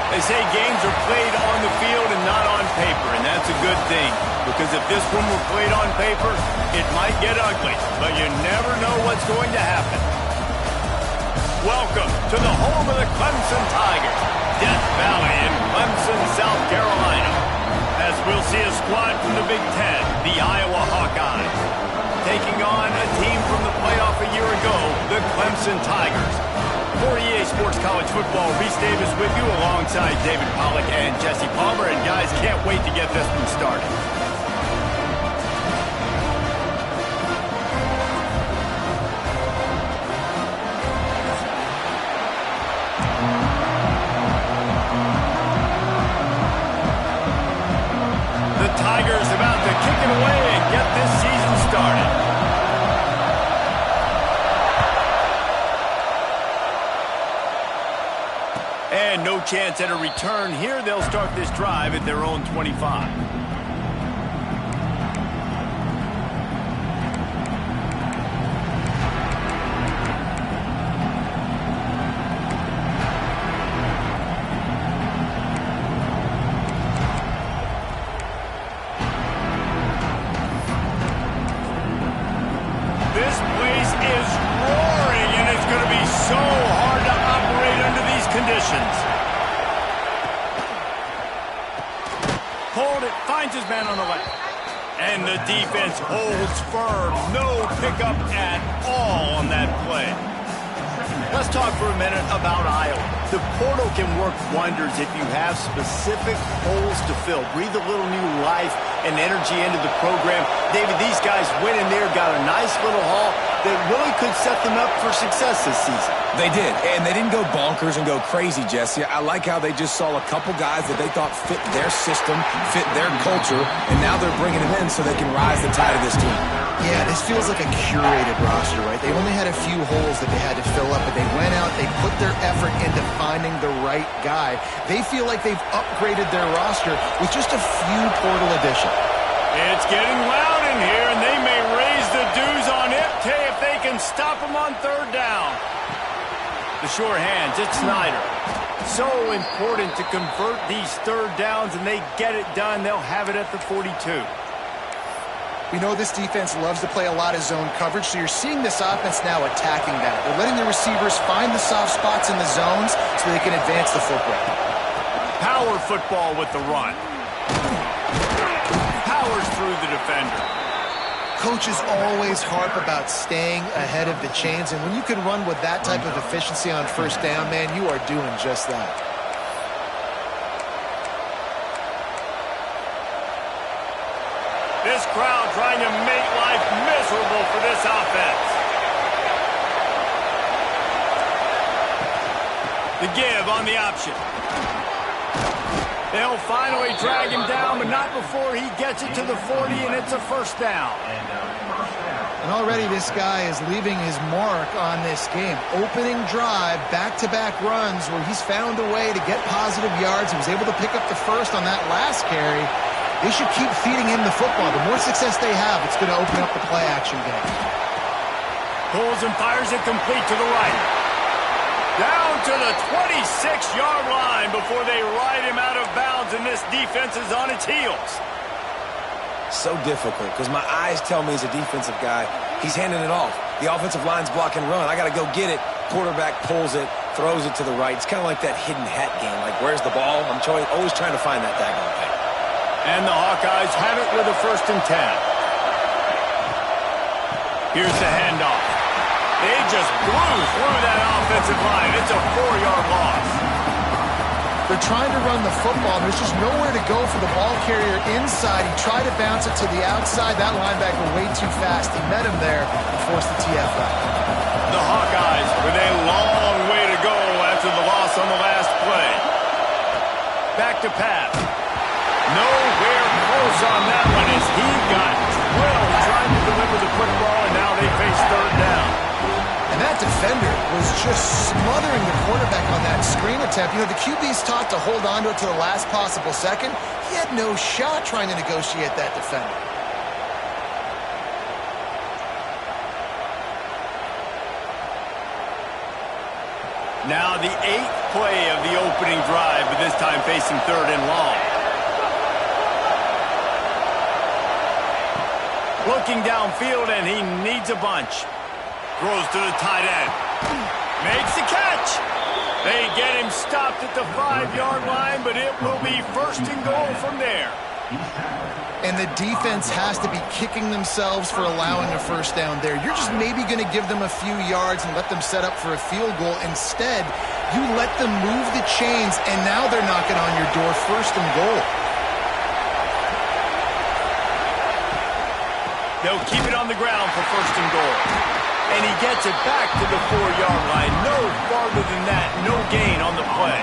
They say games are played on the field and not on paper, and that's a good thing. Because if this one were played on paper, it might get ugly, but you never know what's going to happen. Welcome to the home of the Clemson Tigers, Death Valley in Clemson, South Carolina. As we'll see a squad from the Big Ten, the Iowa Hawkeyes, taking on a team from the playoff a year ago, the Clemson Tigers. For EA Sports College Football, Reese Davis with you alongside David Pollack and Jesse Palmer. And guys, can't wait to get this one started. The Tigers about to kick it away and get this season started. And no chance at a return here. They'll start this drive at their own 25. This place is roaring, and it's going to be so hard to operate under these conditions. Hold it, finds his man on the left. And the defense holds firm. No pickup at all on that play. Let's talk for a minute about Iowa. The portal can work wonders if you have specific holes to fill. Breathe a little new life and energy into the program. David, these guys went in there, got a nice little haul that really could set them up for success this season. They did, and they didn't go bonkers and go crazy, Jesse. I like how they just saw a couple guys that they thought fit their system, fit their culture, and now they're bringing them in so they can rise the tide of this team. Yeah, this feels like a curated roster, right? They only had a few holes that they had to fill up, but they went out, they put their effort into finding the right guy. They feel like they've upgraded their roster with just a few portal additions. It's getting loud in here, and they may raise the dues on Ipte if they can stop them on third down. The sure hands, it's Snyder. So important to convert these third downs, and they get it done. They'll have it at the 42. We know this defense loves to play a lot of zone coverage, so you're seeing this offense now attacking that. They're letting the receivers find the soft spots in the zones so they can advance the football. Power football with the run. Powers through the defender. Coaches always harp about staying ahead of the chains, and when you can run with that type of efficiency on first down, man, you are doing just that. This crowd trying to make life miserable for this offense. The give on the option. They'll finally drag him down, but not before he gets it to the 40, and it's a first down. And already this guy is leaving his mark on this game. Opening drive, back-to-back runs where he's found a way to get positive yards. He was able to pick up the first on that last carry. They should keep feeding him the football. The more success they have, it's going to open up the play-action game. Pulls and fires it complete to the right. Down to the 26-yard line before they ride him out of bounds, and this defense is on its heels. So difficult because my eyes tell me he's a defensive guy. He's handing it off. The offensive line's block and run. I got to go get it. Quarterback pulls it, throws it to the right. It's kind of like that hidden hat game. Like, where's the ball? I'm always trying to find that daggone thing. And the Hawkeyes have it with a 1st and 10. Here's the handoff. They just blew through that offensive line. It's a 4-yard loss. They're trying to run the football. There's just nowhere to go for the ball carrier inside. He tried to bounce it to the outside. That linebacker way too fast. He met him there and forced the TFL. The Hawkeyes with a long way to go after the loss on the last play. Back to pass. Nowhere close on that one as he got drilled trying to deliver the football, and now they face third down. And that defender was just smothering the quarterback on that screen attempt. You know, the QB's taught to hold on to it to the last possible second. He had no shot trying to negotiate that defender. Now the 8th play of the opening drive, but this time facing third and long. Looking downfield, and he needs a bunch. Throws to the tight end. Makes the catch. They get him stopped at the 5-yard line, but it will be first and goal from there. And the defense has to be kicking themselves for allowing a first down there. You're just maybe going to give them a few yards and let them set up for a field goal. Instead, you let them move the chains, and now they're knocking on your door, first and goal. They'll keep it on the ground for first and goal. And he gets it back to the 4-yard line. No farther than that. No gain on the play.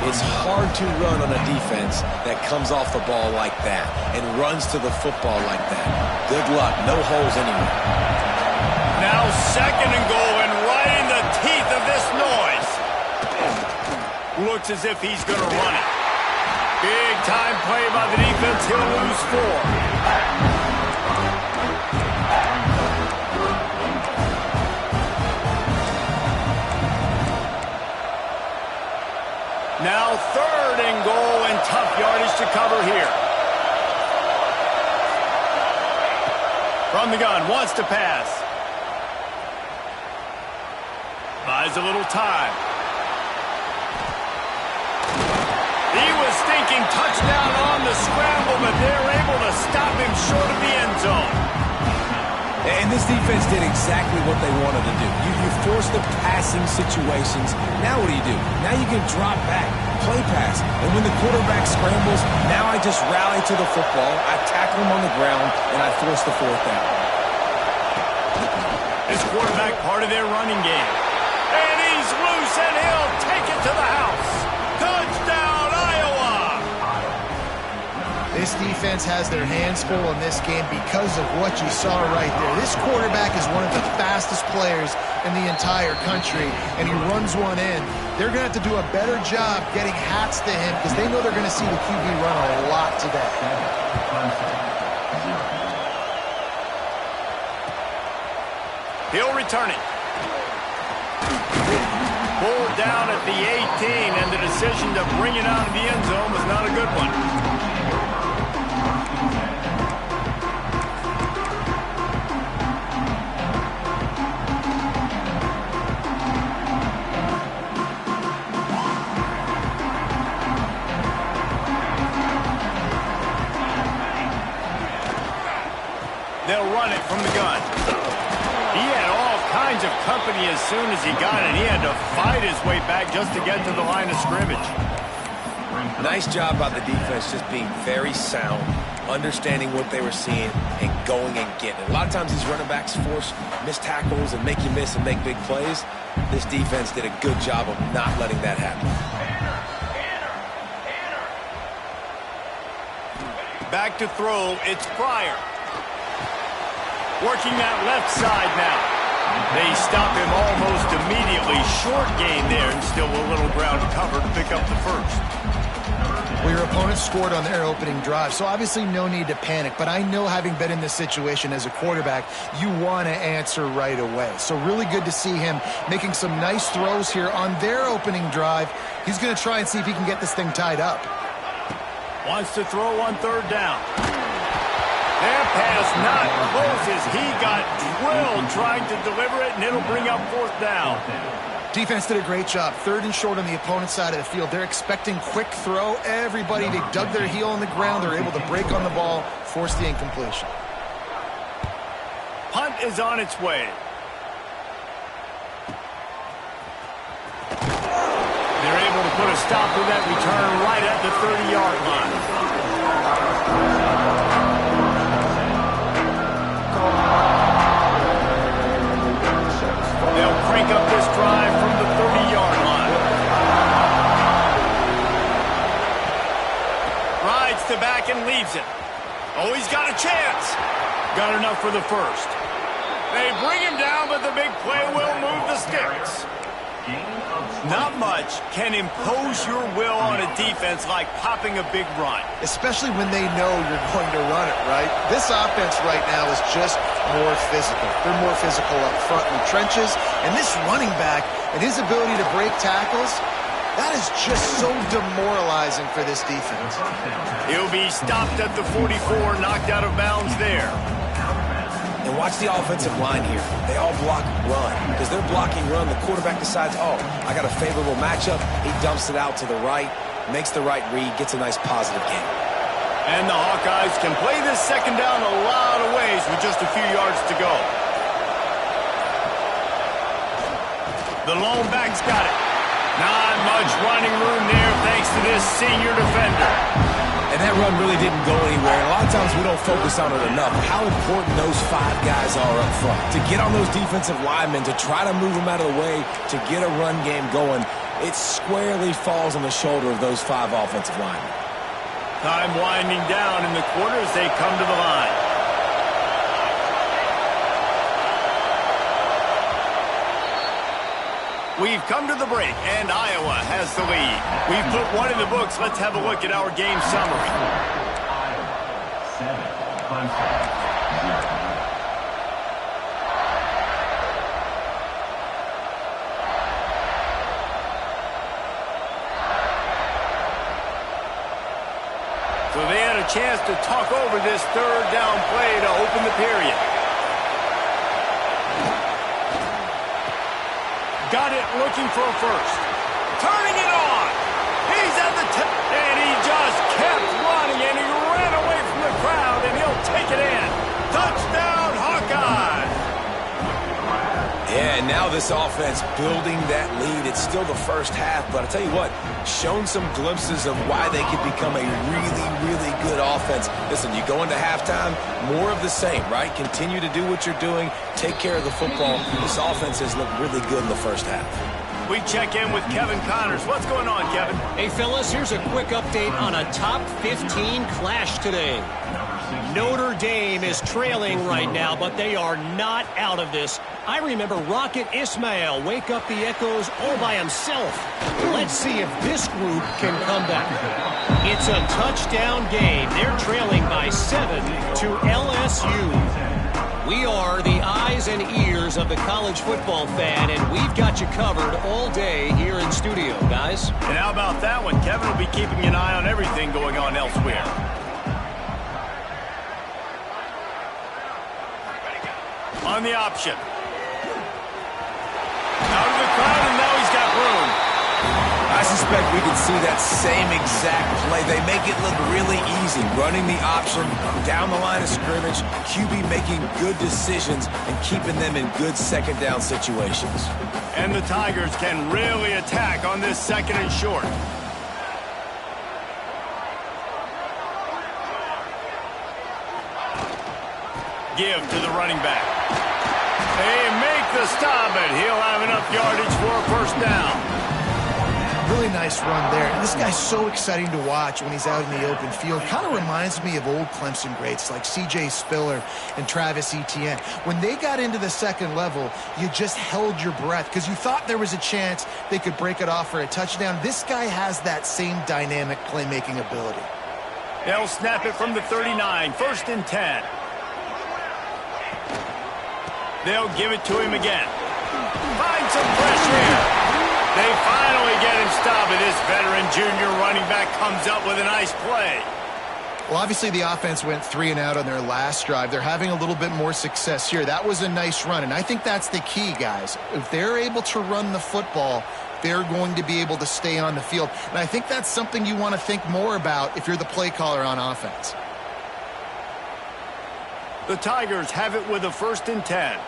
It's hard to run on a defense that comes off the ball like that and runs to the football like that. Good luck. No holes anywhere. Now second and goal, and right in the teeth of this noise. Looks as if he's going to run it. Big time play by the defense. He'll lose 4. Now third and goal, and tough yardage to cover here. From the gun, wants to pass. Buys a little time. He was thinking touchdown on the scramble, but they're able to stop him short of the end zone. And this defense did exactly what they wanted to do. You force the passing situations. Now what do? Now you can drop back, play pass. And when the quarterback scrambles, now I just rally to the football, I tackle him on the ground, and I force the fourth down. This quarterback part of their running game. And he's loose, and he'll take it to the house. Touchdown, Iowa! This defense has their hands full in this game because of what you saw right there. This quarterback is one of the fastest players in the entire country, and he runs one in. They're going to have to do a better job getting hats to him because they know they're going to see the QB run a lot today. He'll return it. Pulled down at the 18, and the decision to bring it out of the end zone was not a good one. They'll run it from the gun. He had all kinds of company as soon as he got it. He had to fight his way back just to get to the line of scrimmage. Nice job by the defense just being very sound, understanding what they were seeing, and going and getting it. A lot of times these running backs force missed tackles and make you miss and make big plays. This defense did a good job of not letting that happen. Back to throw, it's Pryor. Working that left side now. They stop him almost immediately. Short gain there, and still a little ground cover to pick up the first. Well, your opponent scored on their opening drive, so obviously no need to panic. But I know, having been in this situation as a quarterback, you want to answer right away. So really good to see him making some nice throws here on their opening drive. He's going to try and see if he can get this thing tied up. Wants to throw on third down. That pass not close as he got drilled trying to deliver it, and it'll bring up fourth down. Defense did a great job. Third and short on the opponent's side of the field. They're expecting quick throw. Everybody, they dug their heel on the ground. They're able to break on the ball, force the incompletion. Punt is on its way. They're able to put a stop to that return right at the 30-yard line. They'll crank up this drive from the 30-yard line. Rides to back and leaves it. Oh, he's got a chance. Got enough for the first. They bring him down, but the big play will move the sticks. Not much can impose your will on a defense like popping a big run. Especially when they know you're going to run it, right? This offense right now is just more physical. They're more physical up front in the trenches. And this running back and his ability to break tackles, that is just so demoralizing for this defense. He'll be stopped at the 44, knocked out of bounds there. And watch the offensive line here. They all block run. Because they're blocking run, the quarterback decides, oh, I got a favorable matchup. He dumps it out to the right, makes the right read, gets a nice positive gain. And the Hawkeyes can play this second down a lot of ways with just a few yards to go. The lone back's got it. Not much running room there thanks to this senior defender. And that run really didn't go anywhere. And a lot of times we don't focus on it enough. How important those 5 guys are up front. To get on those defensive linemen, to try to move them out of the way, to get a run game going, it squarely falls on the shoulder of those 5 offensive linemen. Time winding down in the quarter as they come to the line. We've come to the break, and Iowa has the lead. We've put one in the books. Let's have a look at our game summary. So they had a chance to talk over this third down play to open the period. Got it, looking for a first. Turning it on. He's at the tip, and he just kept running, and he ran away from the crowd, and he'll take it in. Touchdown, Hawkeye. Yeah, and now this offense building that lead. It's still the first half, but I'll tell you what, shown some glimpses of why they could become a really, really good offense. Listen, you go into halftime, more of the same, right? Continue to do what you're doing, take care of the football. This offense has looked really good in the first half. We check in with Kevin Connors. What's going on, Kevin? Hey, fellas, here's a quick update on a top 15 clash today. Notre Dame is trailing right now, but they are not out of this. I remember Rocket Ismail wake up the echoes all by himself. Let's see if this group can come back. It's a touchdown game. They're trailing by 7 to LSU. We are the eyes and ears of the college football fan, and we've got you covered all day here in studio, guys. And how about that one? Kevin will be keeping an eye on everything going on elsewhere. On the option. Out of the crowd, and now he's got room. I suspect we can see that same exact play. They make it look really easy, running the option down the line of scrimmage, QB making good decisions and keeping them in good second down situations. And the Tigers can really attack on this second and short. Give to the running back. They make the stop, and he'll have enough yardage for a first down. Really nice run there. And this guy's so exciting to watch when he's out in the open field. Kind of reminds me of old Clemson greats like C.J. Spiller and Travis Etienne. When they got into the second level, you just held your breath because you thought there was a chance they could break it off for a touchdown. This guy has that same dynamic playmaking ability. They'll snap it from the 39, 1st and 10. They'll give it to him again. Find some fresh air. They finally get him stopped, and this veteran junior running back comes up with a nice play. Well, obviously the offense went 3 and out on their last drive. They're having a little bit more success here. That was a nice run, and I think that's the key, guys. If they're able to run the football, they're going to be able to stay on the field. And I think that's something you want to think more about if you're the play caller on offense. The Tigers have it with a 1st and 10.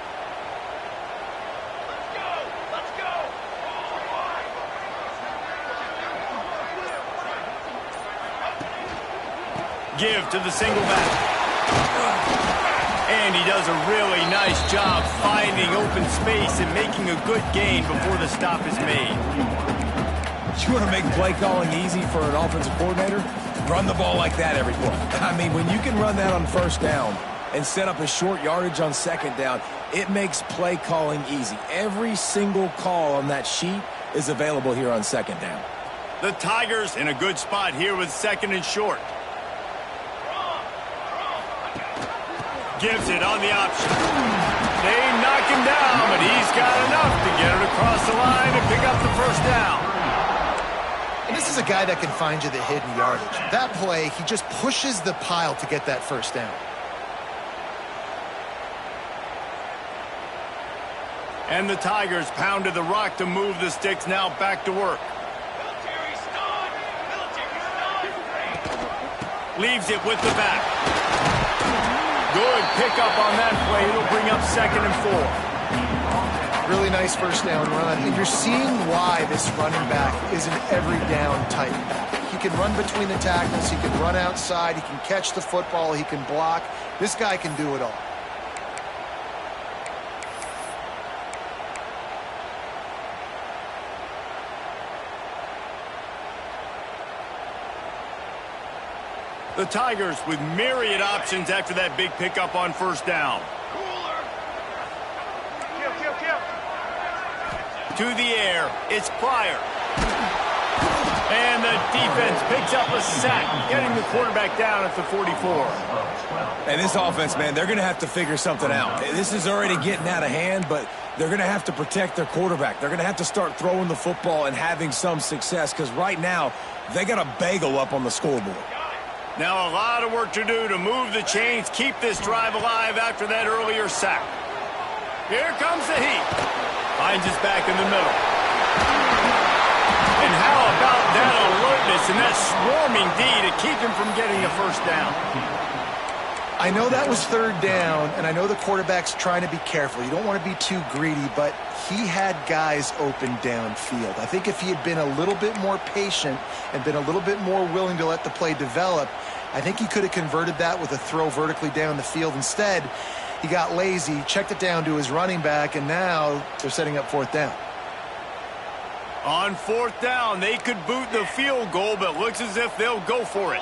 Give to the single back. And he does a really nice job finding open space and making a good gain before the stop is made. You want to make play calling easy for an offensive coordinator? Run the ball like that every play. I mean, when you can run that on 1st down and set up a short yardage on 2nd down, it makes play calling easy. Every single call on that sheet is available here on second down. The Tigers in a good spot here with second and short. Gives it on the option. They knock him down, but he's got enough to get it across the line and pick up the first down. And this is a guy that can find you the hidden yardage. That play, he just pushes the pile to get that first down. And the Tigers pounded the rock to move the sticks, now back to work. Leaves it with the back. Good pickup on that play. It'll bring up second and 4. Really nice first down run. And you're seeing why this running back is an every down type. He can run between the tackles. He can run outside. He can catch the football. He can block. This guy can do it all. The Tigers with myriad options after that big pickup on first down. To the air, it's Pryor. And the defense picks up a sack, getting the quarterback down at the 44. And this offense, man, they're going to have to figure something out. This is already getting out of hand, but they're going to have to protect their quarterback. They're going to have to start throwing the football and having some success, because right now, they got a bagel up on the scoreboard. Now a lot of work to do to move the chains, keep this drive alive after that earlier sack. Here comes the heat. Finds his back in the middle. And how about that alertness and that swarming D to keep him from getting a first down? I know that was third down, and I know the quarterback's trying to be careful. You don't want to be too greedy, but he had guys open downfield. I think if he had been a little bit more patient and been a little bit more willing to let the play develop, I think he could have converted that with a throw vertically down the field. Instead, he got lazy, checked it down to his running back, and now they're setting up fourth down. On fourth down, they could boot the field goal, but looks as if they'll go for it.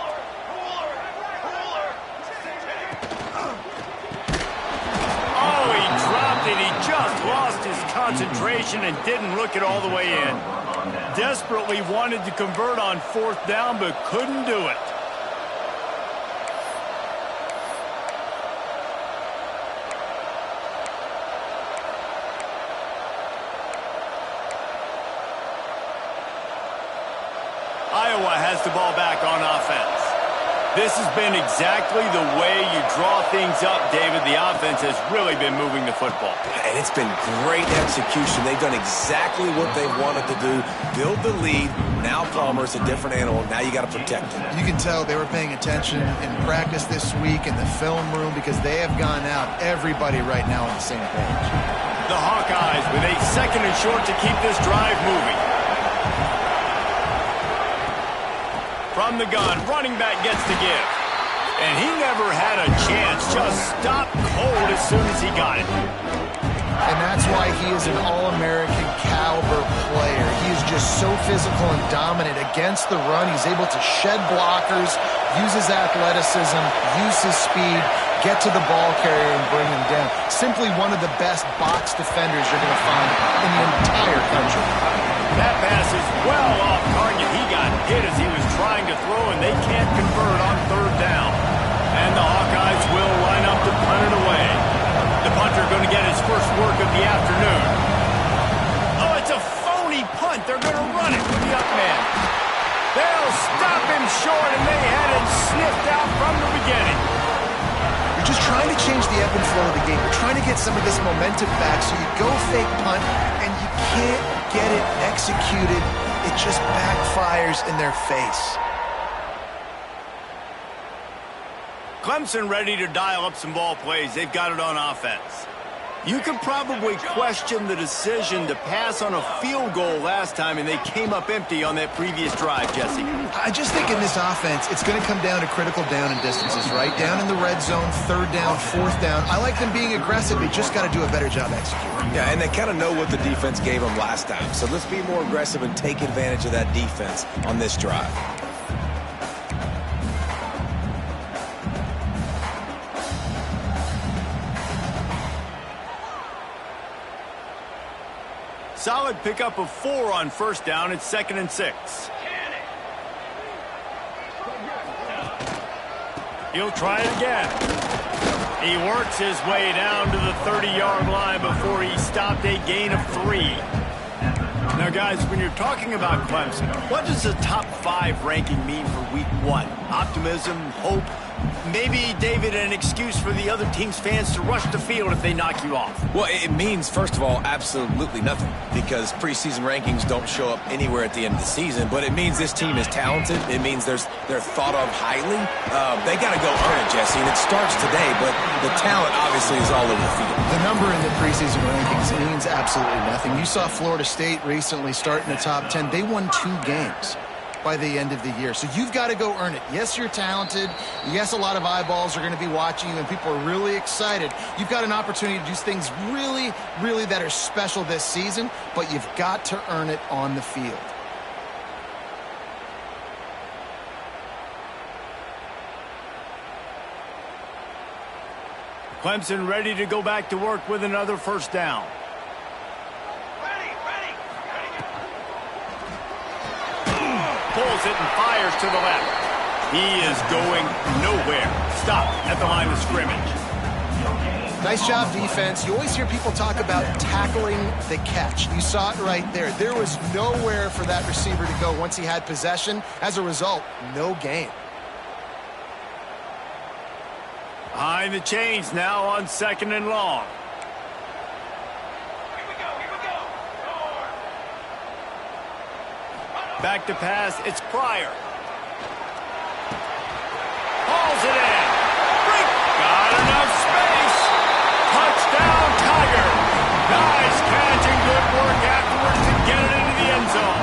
Oh, he dropped it. He just lost his concentration and didn't look it all the way in. Desperately wanted to convert on fourth down, but couldn't do it. Iowa has the ball back on offense. This has been exactly the way you draw things up, David. The offense has really been moving the football. And it's been great execution. They've done exactly what they wanted to do. Build the lead. Now Palmer's a different animal. Now you got to protect him. You can tell they were paying attention in practice this week in the film room, because they have gone out, everybody right now on the same page. The Hawkeyes with a second and short to keep this drive moving. From the gun, running back gets the give. And he never had a chance, just stopped cold as soon as he got it. And that's why he is an All-American caliber player. He is just so physical and dominant against the run. He's able to shed blockers, use his athleticism, use his speed, get to the ball carrier and bring him down. Simply one of the best box defenders you're going to find in the entire country. That pass is well off target. He got hit as he was trying to throw, and they can't convert on third down. And the Hawkeyes will line up to punt it away. The punter going to get his first work of the afternoon. Oh, it's a phony punt. They're going to run it with the up man. They'll stop him short, and they had it sniffed out from the beginning. You're just trying to change the ebb and flow of the game. You're trying to get some of this momentum back, so you go fake punt, and you can't get it executed. It just backfires in their face. Clemson ready to dial up some ball plays. They've got it on offense. You could probably question the decision to pass on a field goal last time, and they came up empty on that previous drive, Jesse. I just think in this offense, it's going to come down to critical down and distances, right? Down in the red zone, third down, fourth down. I like them being aggressive. They just got to do a better job executing. Yeah, and they kind of know what the defense gave them last time. So let's be more aggressive and take advantage of that defense on this drive. Solid pickup of 4 on first down. It's 2nd and 6. He'll try it again. He works his way down to the 30-yard line before he stopped, a gain of 3. Now, guys, when you're talking about Clemson, what does the top 5 ranking mean for week 1? Optimism, hope, maybe, David, an excuse for the other team's fans to rush the field if they knock you off? Well, it means, first of all, absolutely nothing, because preseason rankings don't show up anywhere at the end of the season, but it means this team is talented. It means they're thought of highly. They got to go earn it, Jesse, and it starts today, but the talent obviously is all over the field. The number in the preseason rankings means absolutely nothing. You saw Florida State recently start in the top 10. They won 2 games by the end of the year. So you've got to go earn it. Yes, you're talented. Yes, a lot of eyeballs are going to be watching you, and people are really excited. You've got an opportunity to do things really, really that are special this season, but you've got to earn it on the field. Clemson ready to go back to work with another first down. Pulls it and fires to the left. He is going nowhere. Stop at the line of scrimmage. Nice job, defense. You always hear people talk about tackling the catch. You saw it right there. There was nowhere for that receiver to go once he had possession. As a result, no gain. Behind the chains now on 2nd and long. Back to pass, it's Pryor. Hauls it in. Got enough space. Touchdown, Tiger. Nice catch and good work afterwards to get it into the end zone.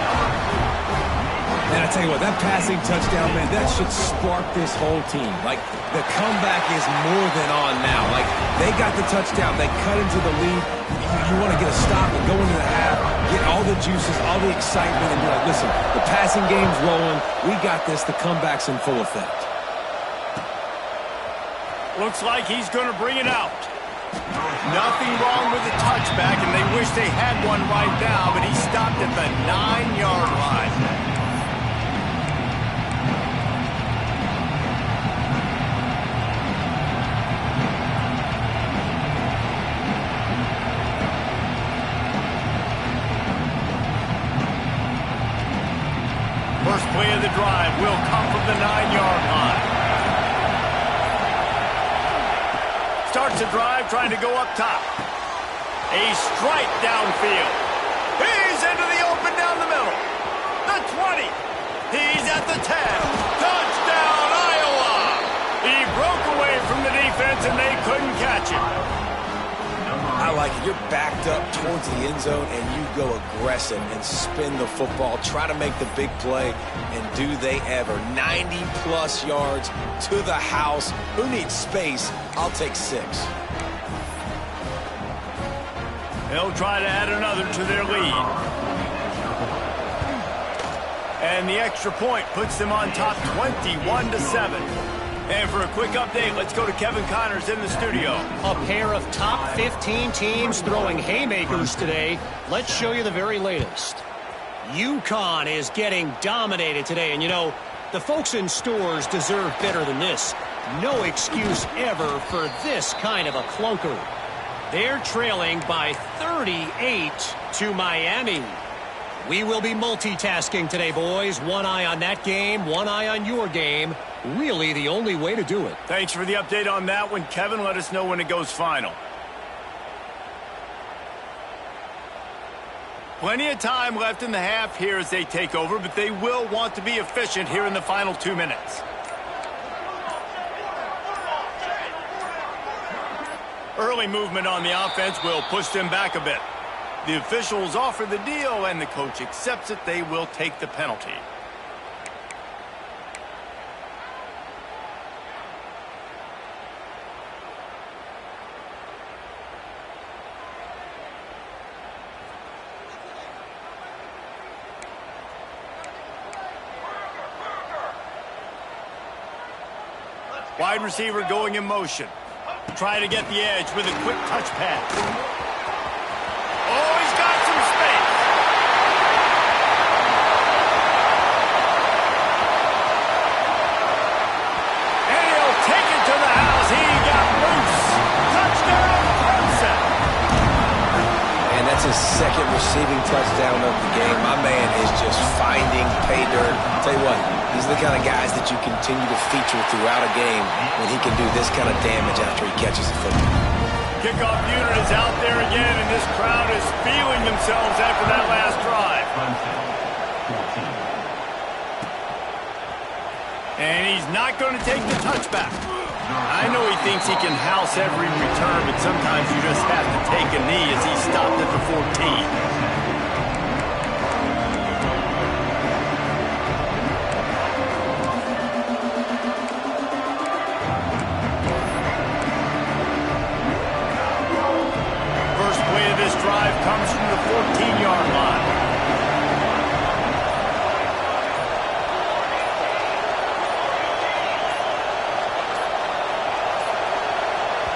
And I tell you what, that passing touchdown, man, that should spark this whole team. Like, the comeback is more than on now. Like, they got the touchdown. They cut into the lead. You want to get a stop and go into the half, get all the juices, all the excitement, and be like, listen, the passing game's rolling. We got this. The comeback's in full effect. Looks like he's going to bring it out. Nothing wrong with the touchback, and they wish they had one right now, but he stopped at the 9-yard line. First play of the drive will come from the 9-yard line. Starts the drive trying to go up top. A strike downfield. He's into the open down the middle. The 20. He's at the 10. Touchdown, Iowa. He broke away from the defense and they couldn't catch him. I like it. You're backed up towards the end zone, and you go aggressive and spin the football, try to make the big play, and do they ever. 90-plus yards to the house. Who needs space? I'll take 6. They'll try to add another to their lead. And the extra point puts them on top 21-7. And for a quick update, let's go to Kevin Connors in the studio. A pair of top 15 teams throwing haymakers today. Let's show you the very latest. UConn is getting dominated today. And, you know, the folks in stores deserve better than this. No excuse ever for this kind of a clunker. They're trailing by 38 to Miami. We will be multitasking today, boys. One eye on that game, one eye on your game. Really the only way to do it. Thanks for the update on that one, Kevin. Let us know when it goes final. Plenty of time left in the half here as they take over, but they will want to be efficient here in the final 2 minutes. Early movement on the offense will push them back a bit. The officials offer the deal, and the coach accepts it. They will take the penalty. Wide receiver going in motion. Try to get the edge with a quick touch pass. Oh, he's got some space. his second receiving touchdown of the game. My man is just finding pay dirt. Tell you what, these are the kind of guys that you continue to feature throughout a game when he can do this kind of damage after he catches the football. Kickoff unit is out there again, and this crowd is feeling themselves after that last drive. And he's not going to take the touchback. I know he thinks he can house every return, but sometimes you just have to take a knee as he stopped at the 14. Drive comes from the 14-yard line.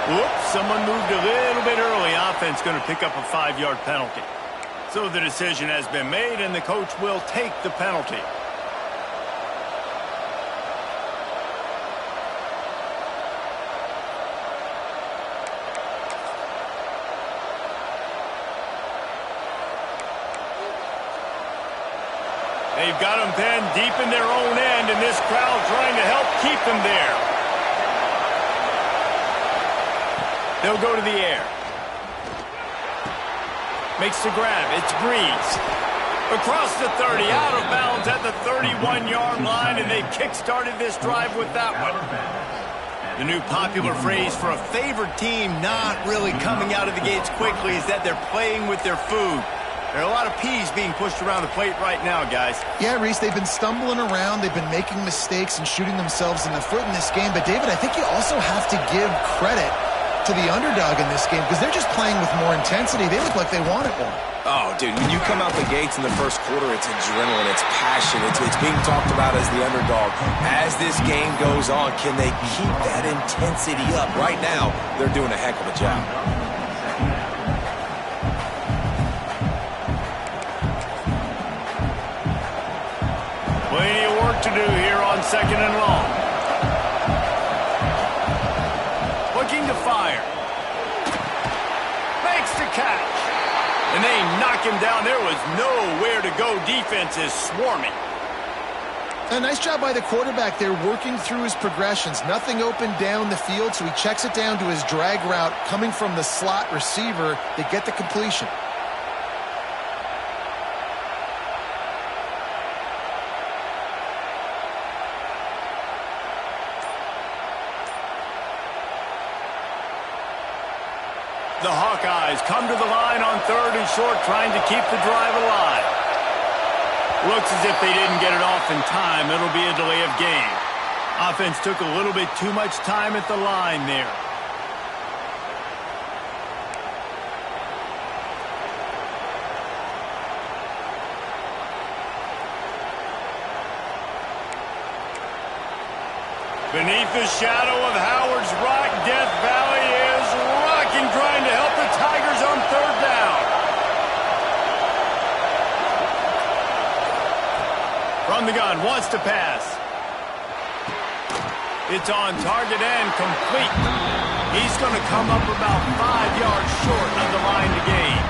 Whoops, someone moved a little bit early. Offense going to pick up a 5-yard penalty. So the decision has been made, and the coach will take the penalty. They've got them pinned deep in their own end, and this crowd trying to help keep them there. They'll go to the air. Makes the grab. It's Breeze. Across the 30, out of bounds at the 31-yard line, and they kick-started this drive with that one. The new popular phrase for a favored team not really coming out of the gates quickly is that they're playing with their food. There are a lot of peas being pushed around the plate right now, guys. Yeah, Reese, they've been stumbling around. They've been making mistakes and shooting themselves in the foot in this game. But, David, I think you also have to give credit to the underdog in this game because they're just playing with more intensity. They look like they want it more. Oh, dude, when you come out the gates in the first quarter, it's adrenaline, it's passion. It's being talked about as the underdog. As this game goes on, can they keep that intensity up? Right now, they're doing a heck of a job. Plenty of work to do here on 2nd and long. Looking to fire. Makes the catch. And they knock him down. There was nowhere to go. Defense is swarming. A nice job by the quarterback there working through his progressions. Nothing open down the field, so he checks it down to his drag route coming from the slot receiver to get the completion. The Hawkeyes come to the line on 3rd and short, trying to keep the drive alive. Looks as if they didn't get it off in time. It'll be a delay of game. Offense took a little bit too much time at the line there. Beneath the shadow of Howard's Rock, Death Valley is rocking, trying to help the Tigers on 3rd down. From the gun, wants to pass. It's on target and complete. He's going to come up about 5 yards short of the line to gain.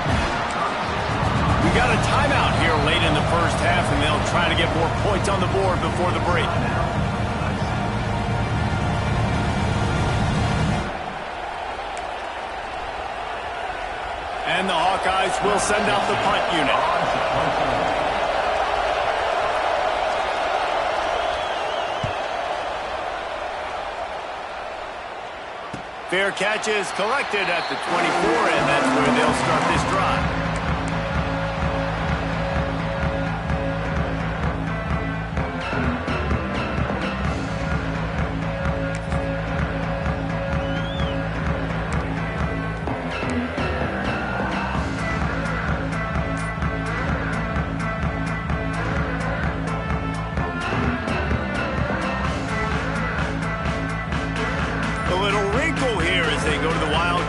We got a timeout here late in the first half, and they'll try to get more points on the board before the break. And the Hawkeyes will send out the punt unit. Fair catch is collected at the 24, and that's where they'll start this drive.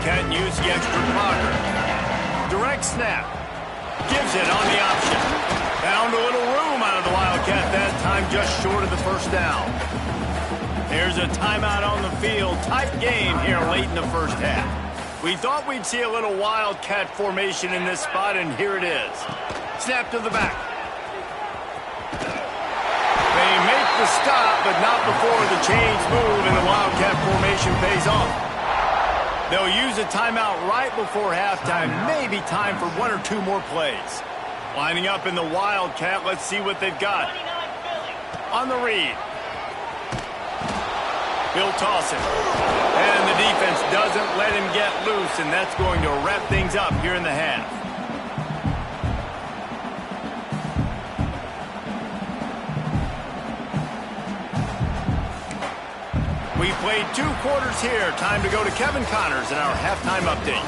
And use the extra blocker. Direct snap. Gives it on the option. Found a little room out of the Wildcat that time, just short of the first down. There's a timeout on the field. Tight game here late in the first half. We thought we'd see a little wildcat formation in this spot, and here it is. Snap to the back. They make the stop, but not before the chains move and the wildcat formation pays off. They'll use a timeout right before halftime, maybe time for one or two more plays. Lining up in the wildcat, let's see what they've got. On the read. He'll toss it. And the defense doesn't let him get loose, and that's going to wrap things up here in the half. We played 2 quarters here. Time to go to Kevin Connors in our halftime update.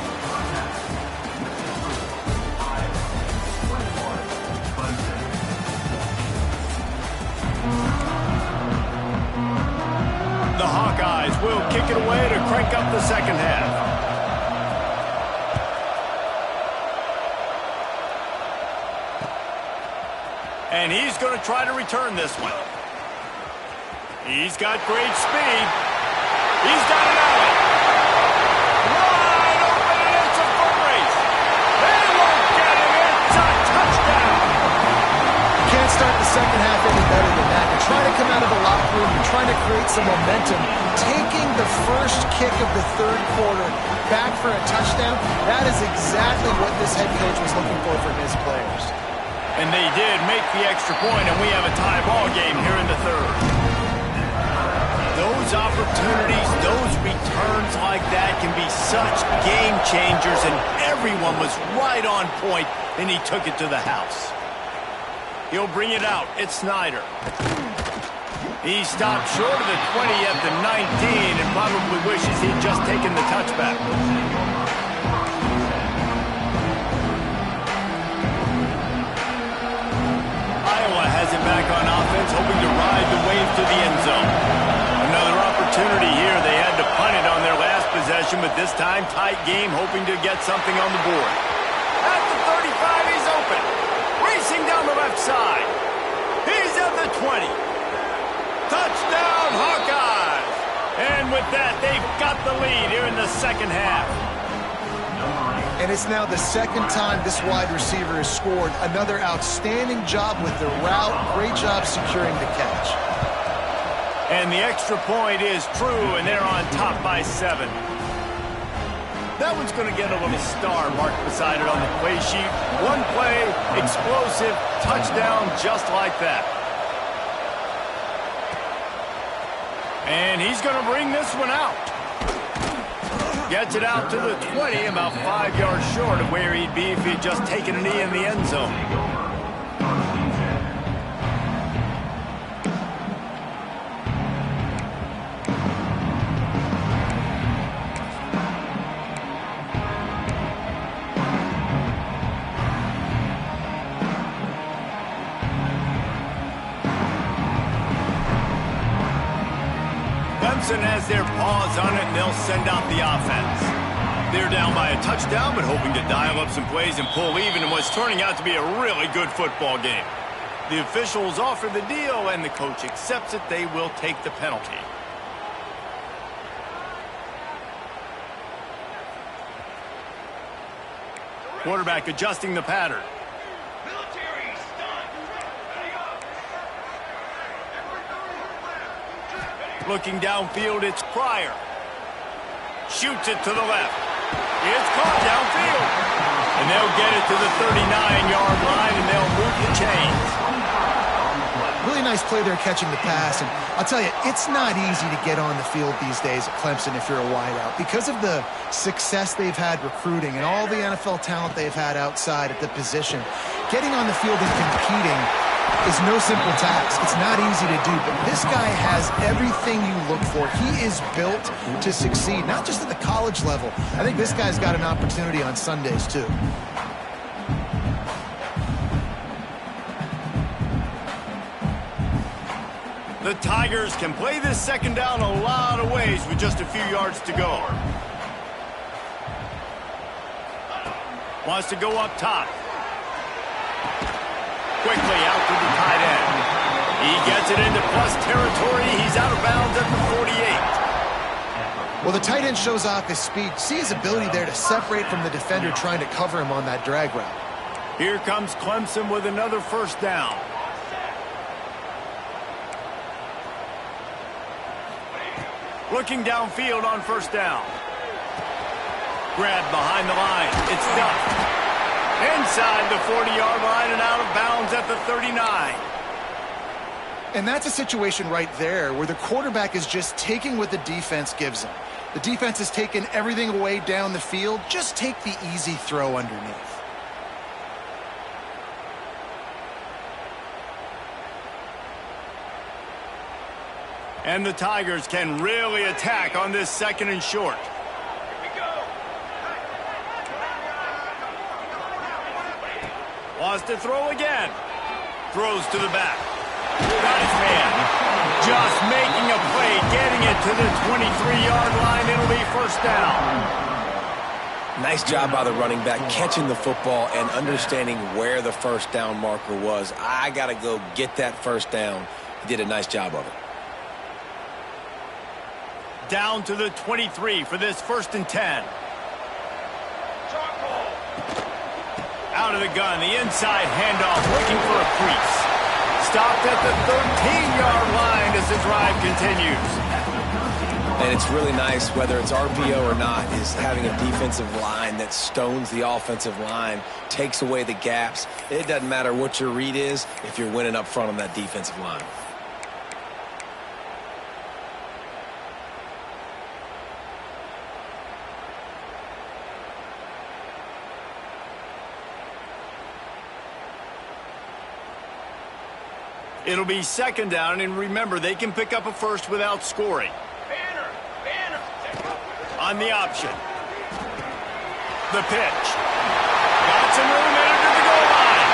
The Hawkeyes will kick it away to crank up the second half. And he's going to try to return this one. He's got great speed. He's got it out. Wide open, and it's a foot race. They won't get him. It's a touchdown. Can't start the second half any better than that. You're trying to come out of the locker room. You're trying to create some momentum. Taking the first kick of the third quarter back for a touchdown, that is exactly what this head coach was looking for from his players. And they did make the extra point, and we have a tie ball game here in the third. Those opportunities, those returns like that can be such game changers, and everyone was right on point, and he took it to the house. He'll bring it out. It's Snyder. He stopped short of the 20 at the 19 and probably wishes he'd just taken the touchback. Iowa has it back on offense, hoping to ride the wave to the end zone. Another opportunity here. They had to punt it on their last possession, but this time tight game, hoping to get something on the board. At the 35, he's open. Racing down the left side. He's at the 20. Touchdown, Hawkeyes! And with that, they've got the lead here in the second half. And it's now the second time this wide receiver has scored. Another outstanding job with the route. Great job securing the catch. And the extra point is true, and they're on top by 7. That one's going to get a little star marked beside it on the play sheet. One play, explosive, touchdown, just like that. And he's going to bring this one out. Gets it out to the 20, about 5 yards short of where he'd be if he'd just taken a knee in the end zone. Clemson has their paws on it, and they'll send out the offense. They're down by a touchdown, but hoping to dial up some plays and pull even in what's turning out to be a really good football game. The officials offer the deal, and the coach accepts it. They will take the penalty. Quarterback adjusting the pattern. Looking downfield, it's Pryor. Shoots it to the left. It's caught downfield. And they'll get it to the 39-yard line, and they'll move the chains. Really nice play there catching the pass. And I'll tell you, it's not easy to get on the field these days at Clemson if you're a wideout. Because of the success they've had recruiting and all the NFL talent they've had outside at the position, getting on the field and competing is no simple task. It's not easy to do, but this guy has everything you look for. He is built to succeed, not just at the college level. I think this guy's got an opportunity on Sundays, too. The Tigers can play this second down a lot of ways with just a few yards to go. Wants to go up top. Quickly out to the tight end. He gets it into plus territory. He's out of bounds at the 48. Well, the tight end shows off his speed. See his ability there to separate from the defender trying to cover him on that drag route. Here comes Clemson with another first down. Looking downfield on first down. Grabbed behind the line. It's Duff. Inside the 40-yard line and out of bounds at the 39. And that's a situation right there where the quarterback is just taking what the defense gives him. The defense has taken everything away down the field. Just take the easy throw underneath. And the Tigers can really attack on this second and short. Wants to throw again. Throws to the back. Got his man. Just making a play, getting it to the 23-yard line. It'll be first down. Nice job by the running back, catching the football and understanding where the first down marker was. I got to go get that first down. He did a nice job of it. Down to the 23 for this 1st and 10. Out of the gun, the inside handoff, looking for a crease. Stopped at the 13-yard line as the drive continues. And it's really nice, whether it's RPO or not, is having a defensive line that stones the offensive line, takes away the gaps. It doesn't matter what your read is if you're winning up front on that defensive line. It'll be second down, and remember, they can pick up a first without scoring. On the option. The pitch. Got some room in it to the goal line.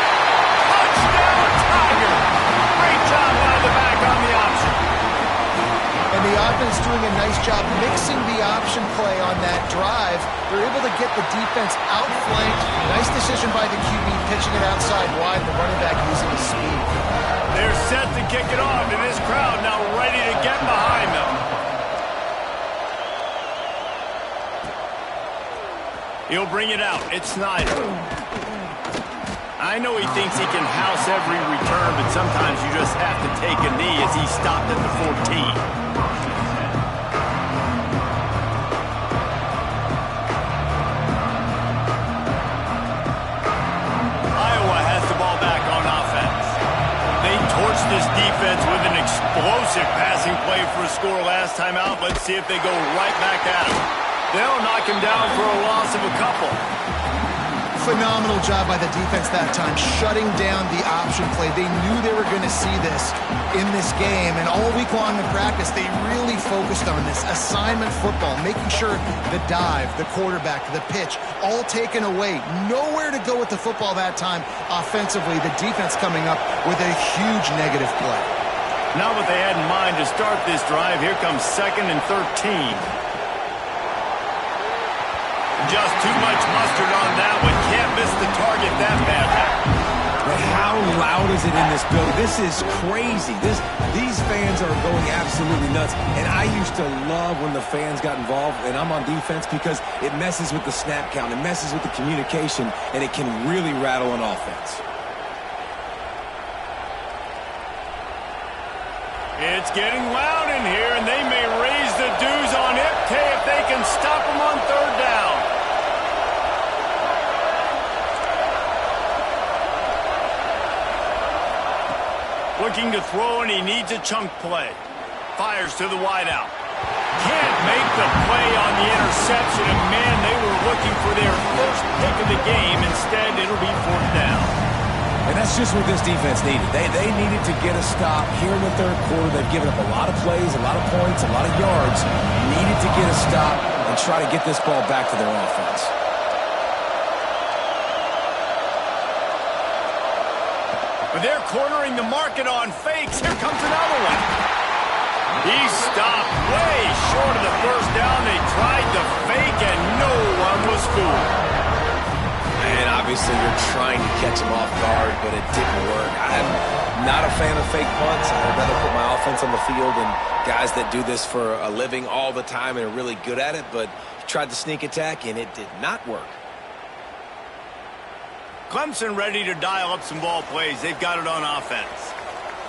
Touchdown, Tiger. Great job by the back on the option. And the offense doing a nice job mixing the option play on that drive. They're able to get the defense outflanked. Nice decision by the QB, pitching it outside wide, the running back using his speed. They're set to kick it off, and this crowd now ready to get behind them. He'll bring it out. It's Snyder. I know he thinks he can house every return, but sometimes you just have to take a knee as he stopped at the 14. This defense with an explosive passing play for a score last time out. Let's see if they go right back at him. They'll knock him down for a loss of a couple. Phenomenal job by the defense that time, shutting down the option play. They knew they were going to see this in this game, and all week long in practice, they really focused on this assignment football, making sure the dive, the quarterback, the pitch, all taken away. Nowhere to go with the football that time offensively. The defense coming up with a huge negative play. Not what they had in mind to start this drive. Here comes 2nd and 13. Just too much mustard on that one. Can't miss the target that bad. But how loud is it in this building? This is crazy. These fans are going absolutely nuts. And I used to love when the fans got involved, and I'm on defense, because it messes with the snap count. It messes with the communication, and it can really rattle an offense. It's getting loud in here, and they may raise the dues on Ipte if they can stop them on 3rd down. Looking to throw, and he needs a chunk play. Fires to the wideout. Can't make the play on the interception, and man, they were looking for their first pick of the game. Instead, it'll be 4th down. And that's just what this defense needed. They needed to get a stop here in the 3rd quarter. They've given up a lot of plays, a lot of points, a lot of yards. Needed to get a stop and try to get this ball back to their offense. But they're cornering the market on fakes. Here comes another one. He stopped way short of the first down. They tried to fake, and no one was fooled. And Obviously, you're trying to catch him off guard, but it didn't work. I'm not a fan of fake punts. I'd rather put my offense on the field and guys that do this for a living all the time and are really good at it, but he tried the sneak attack, and it did not work. Clemson ready to dial up some ball plays. They've got it on offense.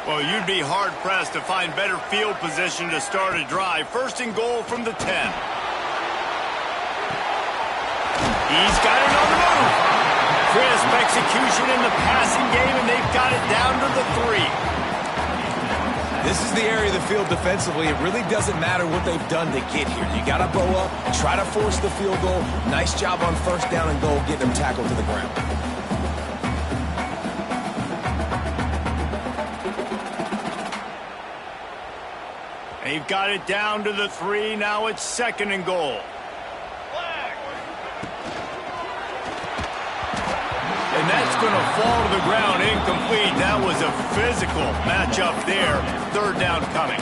Well, you'd be hard-pressed to find better field position to start a drive. First and goal from the 10. He's got it on the move. Crisp execution in the passing game, and they've got it down to the 3. This is the area of the field defensively. It really doesn't matter what they've done to get here. You got to bow up, try to force the field goal. Nice job on first down and goal, getting them tackled to the ground. They've got it down to the 3. Now it's second and goal. And that's going to fall to the ground incomplete. That was a physical matchup there. Third down coming.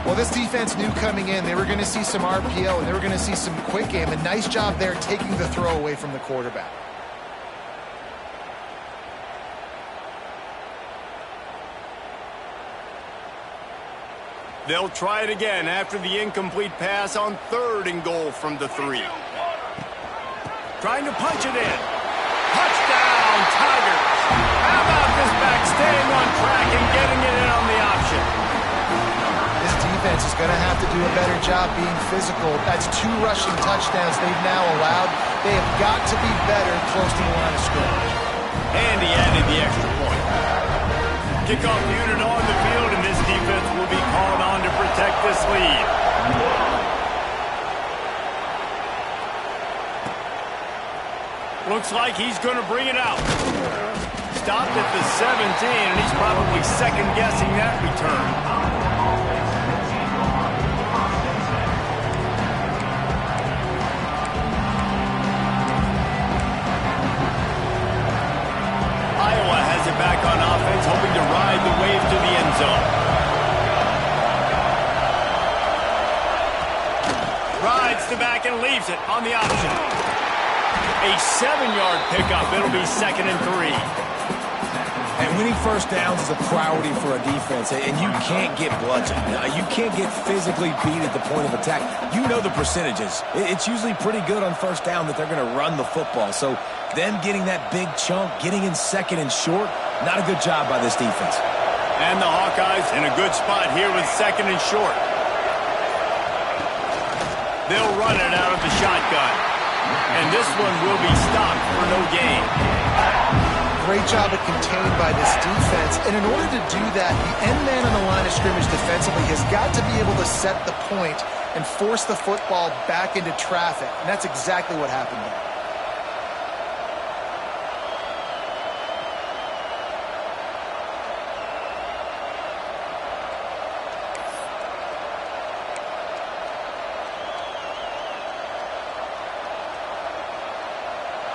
Well, this defense knew coming in they were going to see some RPO and they were going to see some quick game. A nice job there taking the throw away from the quarterback. They'll try it again after the incomplete pass on third and goal from the 3. Trying to punch it in. Touchdown, Tigers. How about this back staying on track and getting it in on the option? This defense is going to have to do a better job being physical. That's 2 rushing touchdowns they've now allowed. They have got to be better close to the line of scrimmage. And he added the extra point. Kickoff unit on the field, and this defense will be called on to protect this lead. Looks like he's going to bring it out. Stopped at the 17, and he's probably second-guessing that return. Iowa has it back on offense, hoping to ride the wave to the end zone. Rides the back and leaves it on the option. A 7-yard pickup. It'll be second and 3. And winning first downs is a priority for a defense, and you can't get bludgeoned. You can't get physically beat at the point of attack. You know the percentages. It's usually pretty good on first down that they're going to run the football. So them getting that big chunk, getting in second and short, not a good job by this defense. And the Hawkeyes in a good spot here with second and short. They'll run it out of the shotgun. And this one will be stopped for no gain. Great job at contained by this defense. And in order to do that, the end man on the line of scrimmage defensively has got to be able to set the point and force the football back into traffic. And that's exactly what happened there.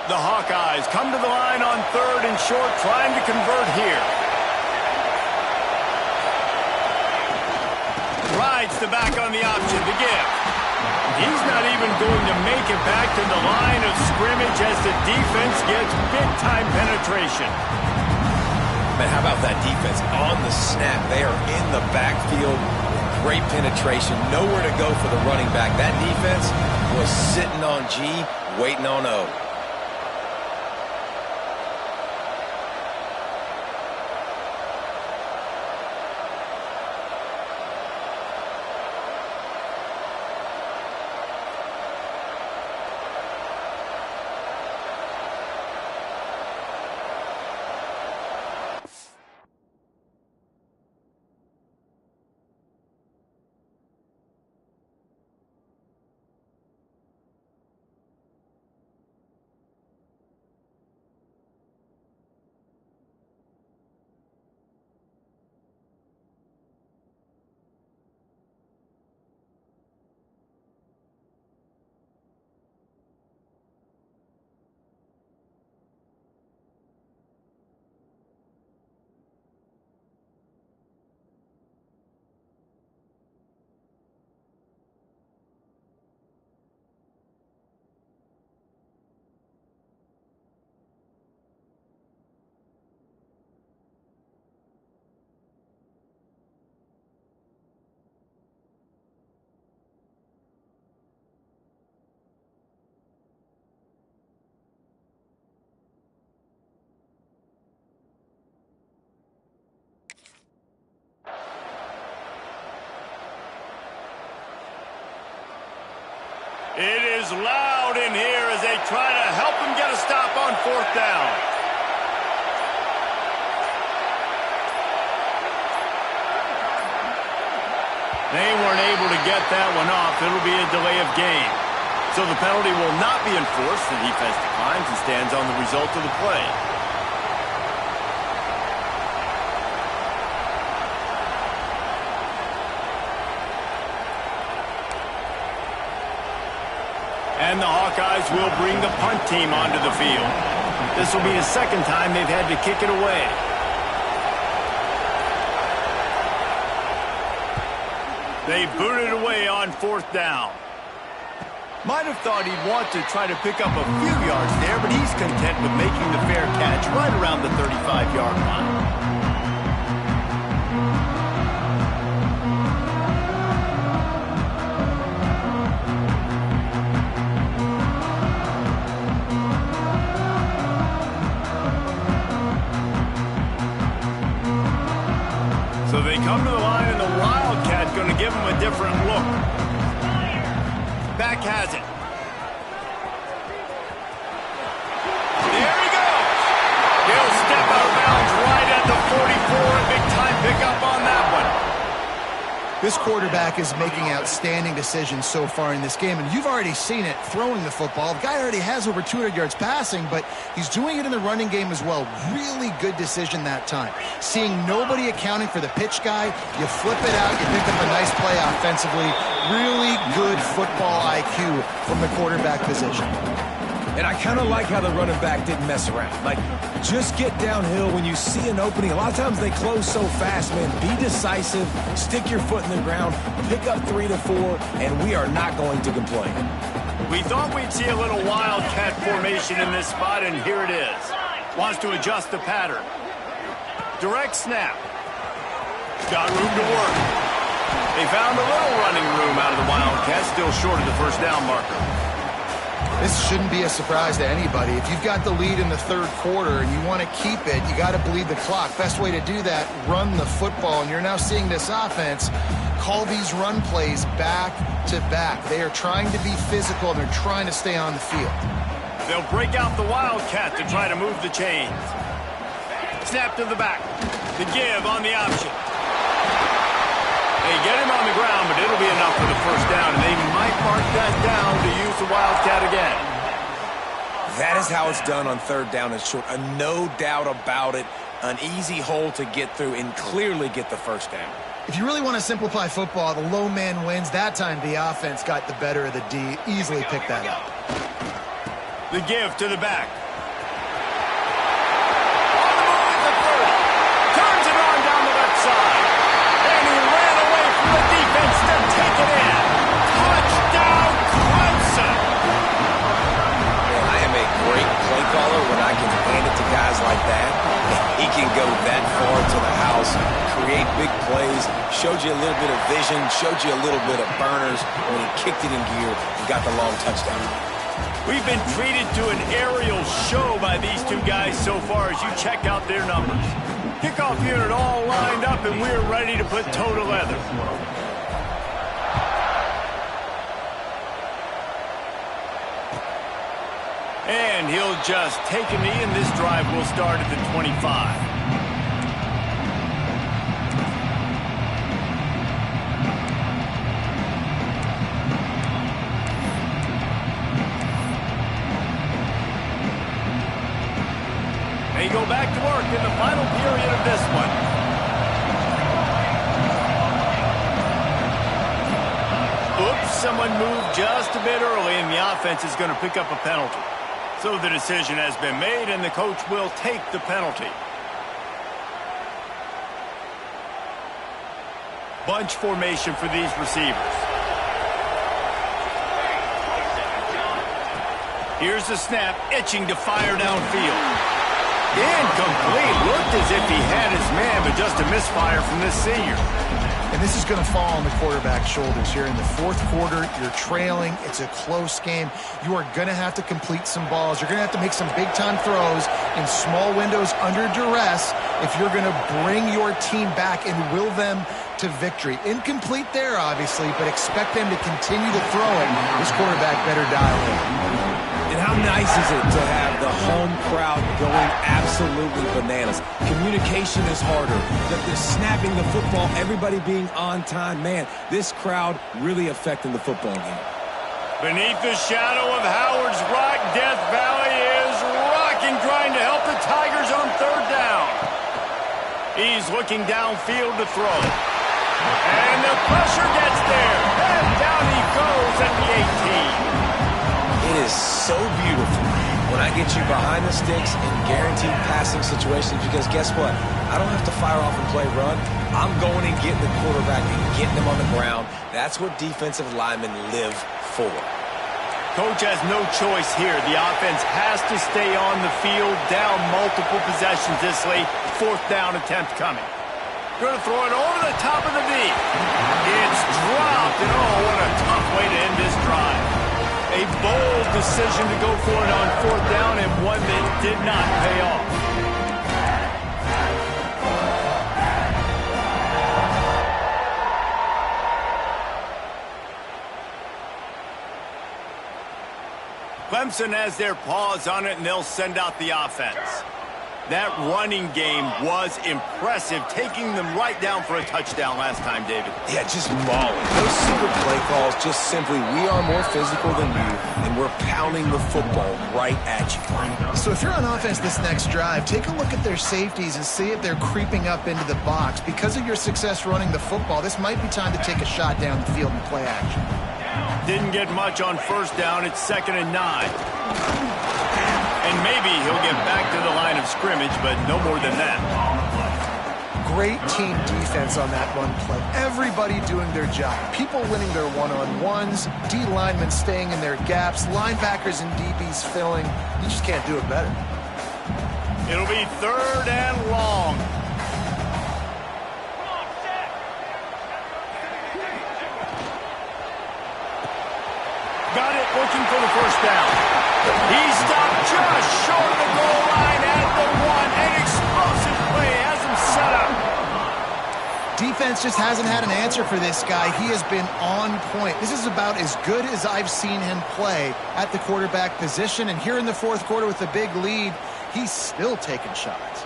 The Hawkeyes come to the line on third and short, trying to convert here. Rides the back on the option to give. He's not even going to make it back to the line of scrimmage as the defense gets big-time penetration. Man, how about that defense on the snap? They are in the backfield. Great penetration. Nowhere to go for the running back. That defense was sitting on G, waiting on O. It is loud in here as they try to help him get a stop on 4th down. They weren't able to get that one off. It'll be a delay of game. So the penalty will not be enforced. The defense declines and stands on the result of the play. And the Hawkeyes will bring the punt team onto the field. This will be the second time they've had to kick it away. They booted away on 4th down. Might have thought he'd want to try to pick up a few yards there, but he's content with making the fair catch right around the 35-yard line. So they come to the line, and the Wildcat going to give them a different look. Back has it. There he goes. He'll step out of bounds right at the 44. A big-time pickup on that one. This quarterback is making outstanding decisions so far in this game, and you've already seen it throwing the football. The guy already has over 200 yards passing, but he's doing it in the running game as well. Really good decision that time. Seeing nobody accounting for the pitch guy, you flip it out, you pick up a nice play offensively. Really good football IQ from the quarterback position. And I kind of like how the running back didn't mess around. Like, just get downhill when you see an opening. A lot of times they close so fast, man. Be decisive, stick your foot in the ground, pick up 3 to 4, and we are not going to complain. We thought we'd see a little Wildcat formation in this spot, and here it is. Wants to adjust the pattern. Direct snap. Got room to work. They found a little running room out of the Wildcats, still short of the 1st down marker. This shouldn't be a surprise to anybody. If you've got the lead in the 3rd quarter and you want to keep it, you got to bleed the clock. Best way to do that, run the football. And you're now seeing this offense call these run plays back to back. They are trying to be physical, and they're trying to stay on the field. They'll break out the Wildcat to try to move the chains. Snap to the back. The give on the option. They get him on the ground, but it'll be enough for the 1st down, and they might mark that down to use the Wildcat again. That is how it's done on 3rd down and short. No doubt about it. An easy hole to get through and clearly get the 1st down. If you really want to simplify football, the low man wins. That time the offense got the better of the D. Easily picked that up. The give to the back. On the move at the 30. Turns it on down the left side. And he ran away from the defense to take it in. Touchdown, Clemson. Man, I am a great play caller when I can hand it to guys like that. He can go that far to the house, create big plays, showed you a little bit of vision, showed you a little bit of burners when he kicked it in gear and got the long touchdown. We've been treated to an aerial show by these two guys so far as you check out their numbers. Kickoff unit all lined up, and we're ready to put toe to leather. And he'll just take a knee, and this drive will start at the 25. They go back to work in the final period of this one. Oops, someone moved just a bit early, and the offense is going to pick up a penalty. So the decision has been made, and the coach will take the penalty. Bunch formation for these receivers. Here's the snap, itching to fire downfield. Incomplete. Looked as if he had his man, but just a misfire from this senior. And And this is going to fall on the quarterback's shoulders here in the fourth quarter. You're trailing. It's a close game. You are going to have to complete some balls. You're going to have to make some big-time throws in small windows under duress if you're going to bring your team back and will them to victory. Incomplete there, obviously, but expect them to continue to throw it. This quarterback better dial in. And how nice is it to have the home crowd going absolutely bananas? Communication is harder. The snapping the football, everybody being on time. Man, this crowd really affecting the football game. Beneath the shadow of Howard's Rock, Death Valley is rocking, trying to help the Tigers on third down. He's looking downfield to throw. And the pressure gets there. And down he goes at the 18. It is so beautiful when I get you behind the sticks in guaranteed passing situations, because guess what? I don't have to fire off and play run. I'm going and getting the quarterback and getting him on the ground. That's what defensive linemen live for. Coach has no choice here. The offense has to stay on the field, down multiple possessions this late. Fourth down attempt coming. Going to throw it over the top of the V. It's dropped, and oh, what a tough way to end this drive. A bold decision to go for it on fourth down, and one that did not pay off. Clemson has their paws on it, and they'll send out the offense. That running game was impressive, taking them right down for a touchdown last time, David. Yeah, just mauling. Those secret play calls just simply, we are more physical than you, and we're pounding the football right at you. So if you're on offense this next drive, take a look at their safeties and see if they're creeping up into the box. Because of your success running the football, this might be time to take a shot down the field and play action. Didn't get much on first down. It's 2nd and 9. And maybe he'll get back to the line of scrimmage, but no more than that. Great team defense on that run play. Everybody doing their job. People winning their one-on-ones, D linemen staying in their gaps, linebackers and DBs filling. You just can't do it better. It'll be 3rd and long. Got it, looking for the first down. He stopped just short of the goal line at the 1. An explosive play has him set up. Defense just hasn't had an answer for this guy. He has been on point. This is about as good as I've seen him play at the quarterback position. And here in the fourth quarter with a big lead, he's still taking shots.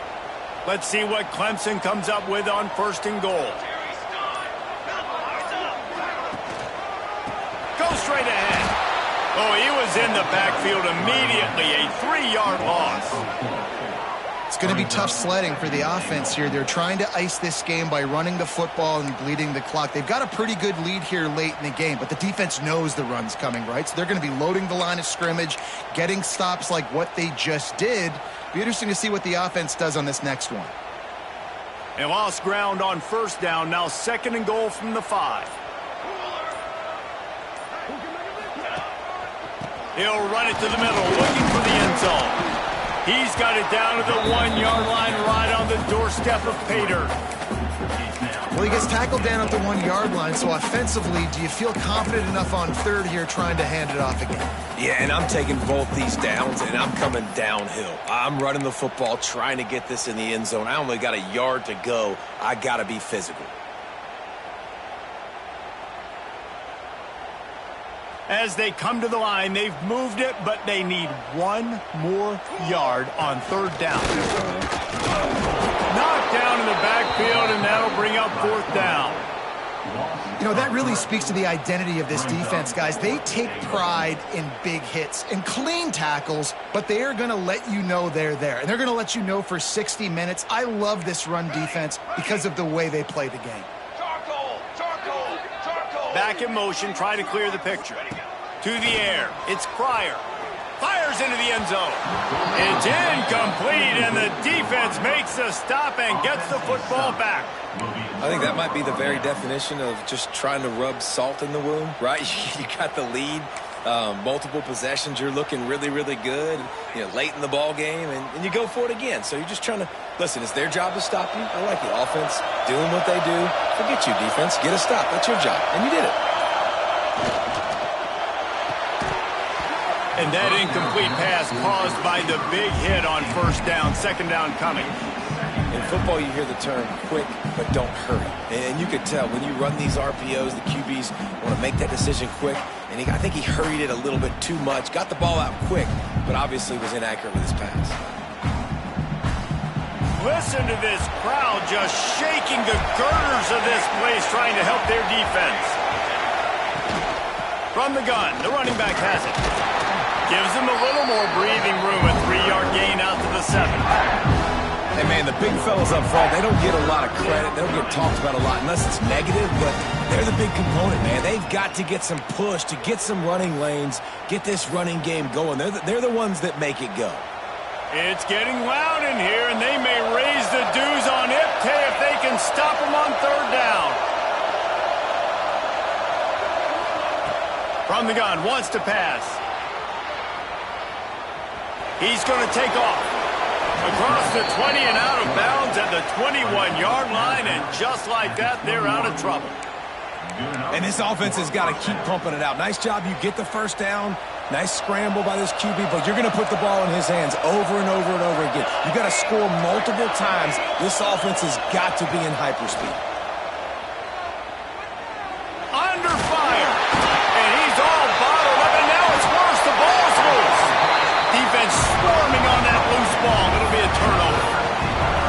Let's see what Clemson comes up with on 1st and goal. Go straight ahead. Oh, he was in the backfield immediately. A 3-yard loss. It's going to be tough sledding for the offense here. They're trying to ice this game by running the football and bleeding the clock. They've got a pretty good lead here late in the game, but the defense knows the run's coming, right? So they're going to be loading the line of scrimmage, getting stops like what they just did. Be interesting to see what the offense does on this next one. And lost ground on first down. Now 2nd and goal from the 5. He'll run it to the middle, looking for the end zone. He's got it down to the 1-yard line, right on the doorstep of Pater. Well, he gets tackled down at the 1-yard line, so offensively, do you feel confident enough on third here trying to hand it off again? Yeah, and I'm taking both these downs, and I'm coming downhill. I'm running the football, trying to get this in the end zone. I only got a yard to go. I got to be physical. As they come to the line, they've moved it, but they need 1 more yard on third down. Knocked down in the backfield, and that'll bring up 4th down. You know, that really speaks to the identity of this defense, guys. They take pride in big hits and clean tackles, but they are going to let you know they're there. And they're going to let you know for 60 minutes. I love this run defense because of the way they play the game. Back in motion, try to clear the picture. To the air, it's Pryor. Fires into the end zone. It's incomplete, and the defense makes a stop and gets the football back. I think that might be the very definition of just trying to rub salt in the wound, right? You got the lead, Multiple possessions, you're looking really, really good, late in the ball game, and you go for it again. So you're just trying to, listen, it's their job to stop you. I like it. Offense, doing what they do. Forget you, defense. Get a stop. That's your job. And you did it. And that incomplete pass caused by the big hit on first down, second down coming. In football, you hear the term quick, but don't hurry. And you could tell when you run these RPOs, the QBs want to make that decision quick. And I think he hurried it a little bit too much, got the ball out quick, but obviously was inaccurate with his pass. Listen to this crowd just shaking the girders of this place, trying to help their defense. From the gun, the running back has it. Gives him a little more breathing room, a 3-yard gain out to the 7. Hey, man, the big fellas up front, they don't get a lot of credit. They don't get talked about a lot unless it's negative, but they're the big component, man. They've got to get some push, to get some running lanes, get this running game going. They're the ones that make it go. It's getting loud in here, and they may raise the dues on Ipte if they can stop him on third down. From the gun, wants to pass. He's going to take off. Across the 20 and out of bounds at the 21-yard line, and just like that, they're out of trouble. And this offense has got to keep pumping it out. Nice job. You get the first down. Nice scramble by this QB, but you're going to put the ball in his hands over and over and over again. You got to score multiple times. This offense has got to be in hyperspeed. Under fire, and he's all bottled up, and now it's worse. The ball's loose. Defense swarming on that loose ball. It'll be a turnover.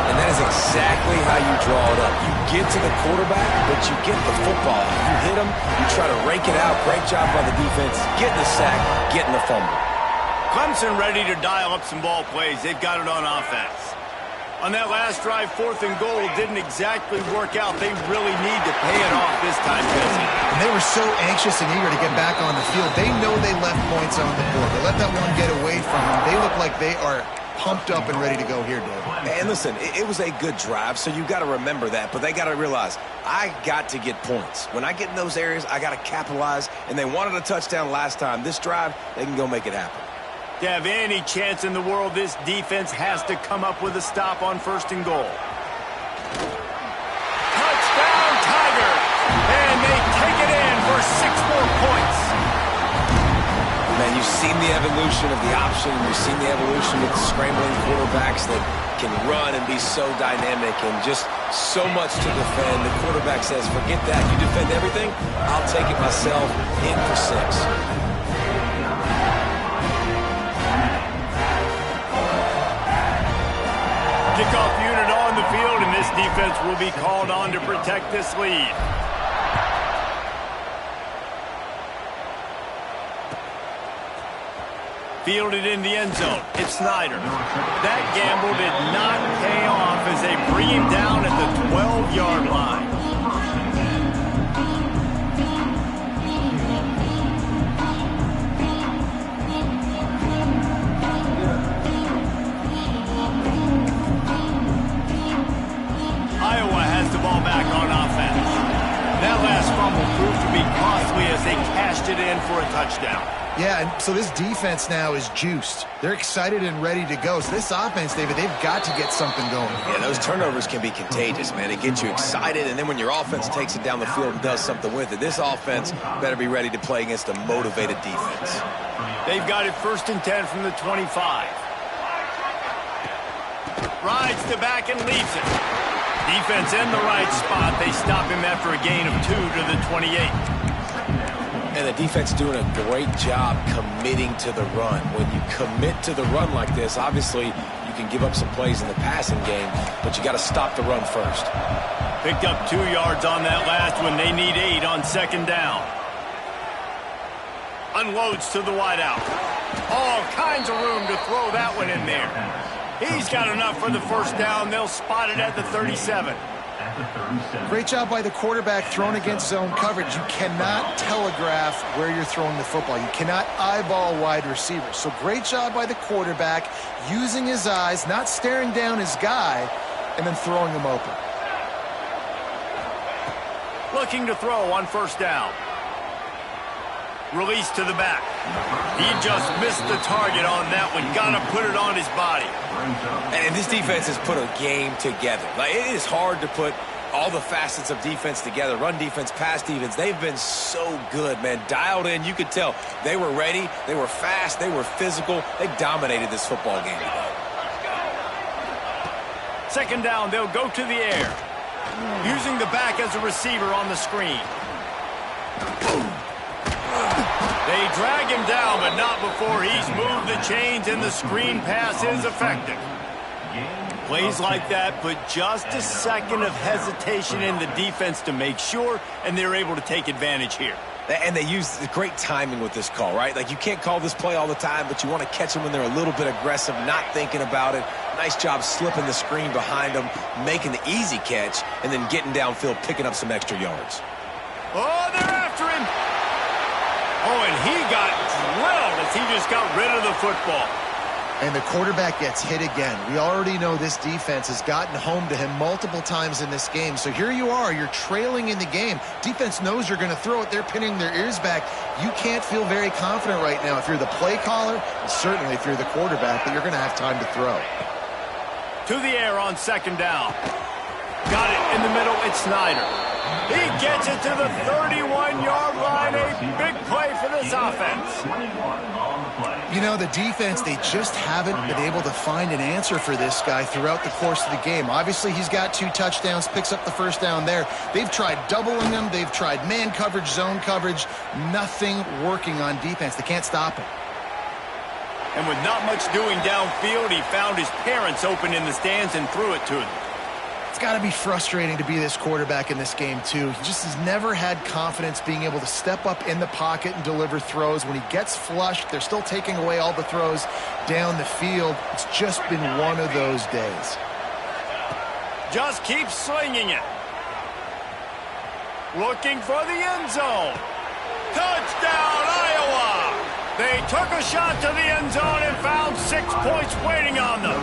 And that is exactly how you draw it up. You get to the quarterback, but you get the football. You hit him, you try to rake it out. Great job by the defense. Getting the sack, getting the fumble. Clemson ready to dial up some ball plays. They've got it on offense. On that last drive, 4th and goal didn't exactly work out. They really need to pay it off this time, Jesse. And they were so anxious and eager to get back on the field. They know they left points on the board. They let that one get away from them. They look like they are pumped up and ready to go here, Dave. And listen, it was a good drive, so you got to remember that. But they got to realize, I got to get points. When I get in those areas, I got to capitalize. And they wanted a touchdown last time. This drive, they can go make it happen. To have any chance in the world, this defense has to come up with a stop on 1st and goal. Touchdown, Tigers! And they take it in for 6 more points. Man, you've seen the evolution of the option. You've seen the evolution of the scrambling quarterbacks that can run and be so dynamic and just so much to defend. The quarterback says, forget that. You defend everything, I'll take it myself. In for 6. Kickoff unit on the field, and this defense will be called on to protect this lead. Fielded in the end zone. It's Snyder. That gamble did not pay off as they bring him down at the 12-yard line. Iowa has the ball back on offense. That last fumble proved to be costly as they cashed it in for a touchdown. Yeah, and so this defense now is juiced. They're excited and ready to go. So this offense, David, they've got to get something going. Yeah, those turnovers can be contagious, man. It gets you excited, and then when your offense takes it down the field and does something with it, this offense better be ready to play against a motivated defense. They've got it 1st and 10 from the 25. Rides to back and leaves it. Defense in the right spot. They stop him after a gain of 2 to the 28. And the defense doing a great job committing to the run. When you commit to the run like this, obviously you can give up some plays in the passing game, but you got to stop the run first. Picked up 2 yards on that last one. They need 8 on 2nd down. Unloads to the wideout. All kinds of room to throw that one in there. He's got enough for the 1st down. They'll spot it at the 37. Great job by the quarterback thrown against zone coverage. You cannot telegraph where you're throwing the football. You cannot eyeball wide receivers. So great job by the quarterback using his eyes, not staring down his guy, and then throwing him open. Looking to throw on 1st down. Release to the back. He just missed the target on that one. Got to put it on his body. And this defense has put a game together. Like, it is hard to put all the facets of defense together. Run defense, pass defense. They've been so good, man. Dialed in. You could tell they were ready. They were fast. They were physical. They dominated this football game today. Second down, they'll go to the air. Using the back as a receiver on the screen. They drag him down, but not before he's moved the chains and the screen pass is effective. Plays like that, but just a second of hesitation in the defense to make sure, and they're able to take advantage here. And they use great timing with this call, right? Like, you can't call this play all the time, but you want to catch them when they're a little bit aggressive, not thinking about it. Nice job slipping the screen behind them, making the easy catch, and then getting downfield, picking up some extra yards. Oh, they're after him. Oh, and he got drilled as he just got rid of the football. And the quarterback gets hit again. We already know this defense has gotten home to him multiple times in this game. So here you are, you're trailing in the game. Defense knows you're going to throw it. They're pinning their ears back. You can't feel very confident right now if you're the play caller, and certainly if you're the quarterback, that you're going to have time to throw. To the air on second down. Got it in the middle, it's Snyder. He gets it to the 31-yard line. A big play for this offense. You know, the defense, they just haven't been able to find an answer for this guy throughout the course of the game. Obviously, he's got 2 touchdowns, picks up the first down there. They've tried doubling him. They've tried man coverage, zone coverage. Nothing working on defense. They can't stop him. And with not much doing downfield, he found his parents open in the stands and threw it to them. It's got to be frustrating to be this quarterback in this game, too. He just has never had confidence being able to step up in the pocket and deliver throws. When he gets flushed, they're still taking away all the throws down the field. It's just been one of those days. Just keep slinging it. Looking for the end zone. Touchdown, Iowa! They took a shot to the end zone and found 6 points waiting on them.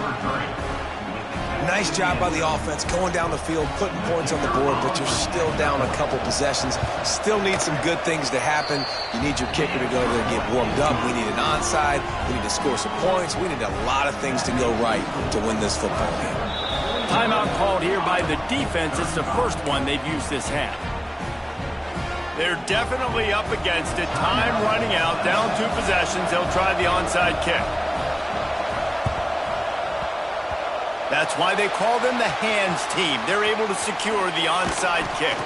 Nice job by the offense going down the field, putting points on the board, but you're still down a couple possessions. Still need some good things to happen. You need your kicker to go there and get warmed up. We need an onside. We need to score some points. We need a lot of things to go right to win this football game. Timeout called here by the defense. It's the first one they've used this half. They're definitely up against it. Time running out, down 2 possessions. They'll try the onside kick. That's why they call them the hands team. They're able to secure the onside kick.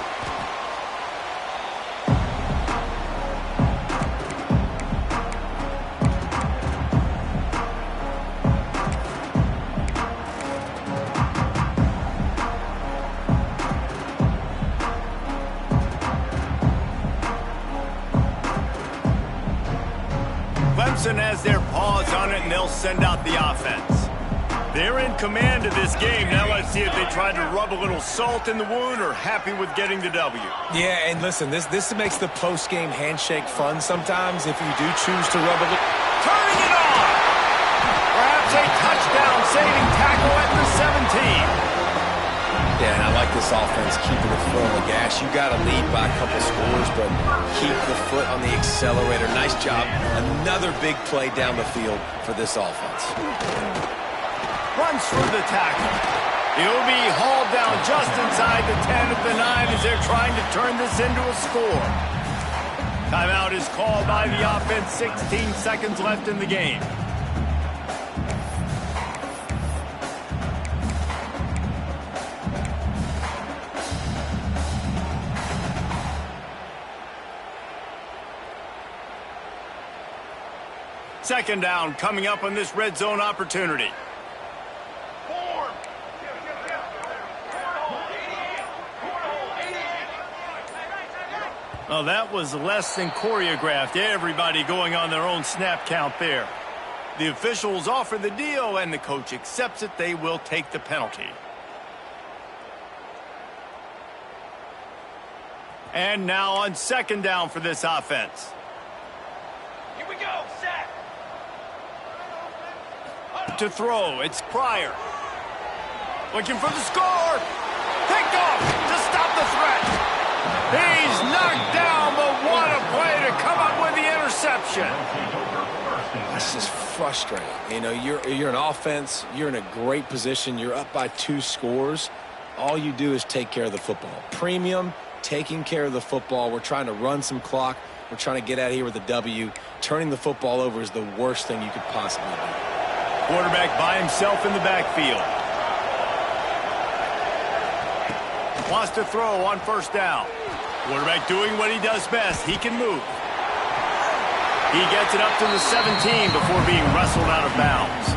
Clemson has their paws on it, and they'll send out the offense. They're in command of this game. Now let's see if they try to rub a little salt in the wound or happy with getting the W. Yeah, and listen, this makes the post-game handshake fun sometimes if you do choose to rub a little. Turning it on! Perhaps a touchdown-saving tackle at the 17. Yeah, and I like this offense keeping the foot on the gas. You got to lead by a couple scores, but keep the foot on the accelerator. Nice job. Another big play down the field for this offense. Runs through the tackle. He'll be hauled down just inside the 10 at the 9 as they're trying to turn this into a score. Timeout is called by the offense. 16 seconds left in the game. Second down coming up on this red zone opportunity. Oh, that was less than choreographed. Everybody going on their own snap count there. The officials offer the deal, and the coach accepts it. They will take the penalty. And now on second down for this offense. Here we go, set. To throw, it's Pryor. Looking for the score. Picked off to stop the threat. He's knocked down, but what a play to come up with the interception. This is frustrating. You know, you're an offense. You're in a great position. You're up by 2 scores. All you do is take care of the football. Premium, taking care of the football. We're trying to run some clock. We're trying to get out of here with a W. Turning the football over is the worst thing you could possibly do. Quarterback by himself in the backfield. Wants to throw on first down. Quarterback doing what he does best. He can move. He gets it up to the 17 before being wrestled out of bounds.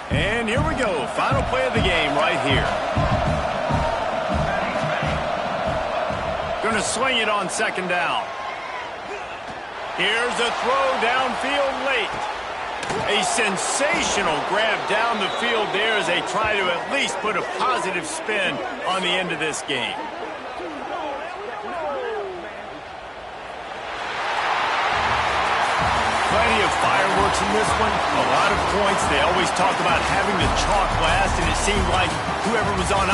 And here we go. Final play of the game right here. Going to swing it on second down. Here's a throw downfield late. A sensational grab down the field there as they try to at least put a positive spin on the end of this game. Plenty of fireworks in this one. A lot of points. They always talk about having the chalk last, and it seemed like whoever was on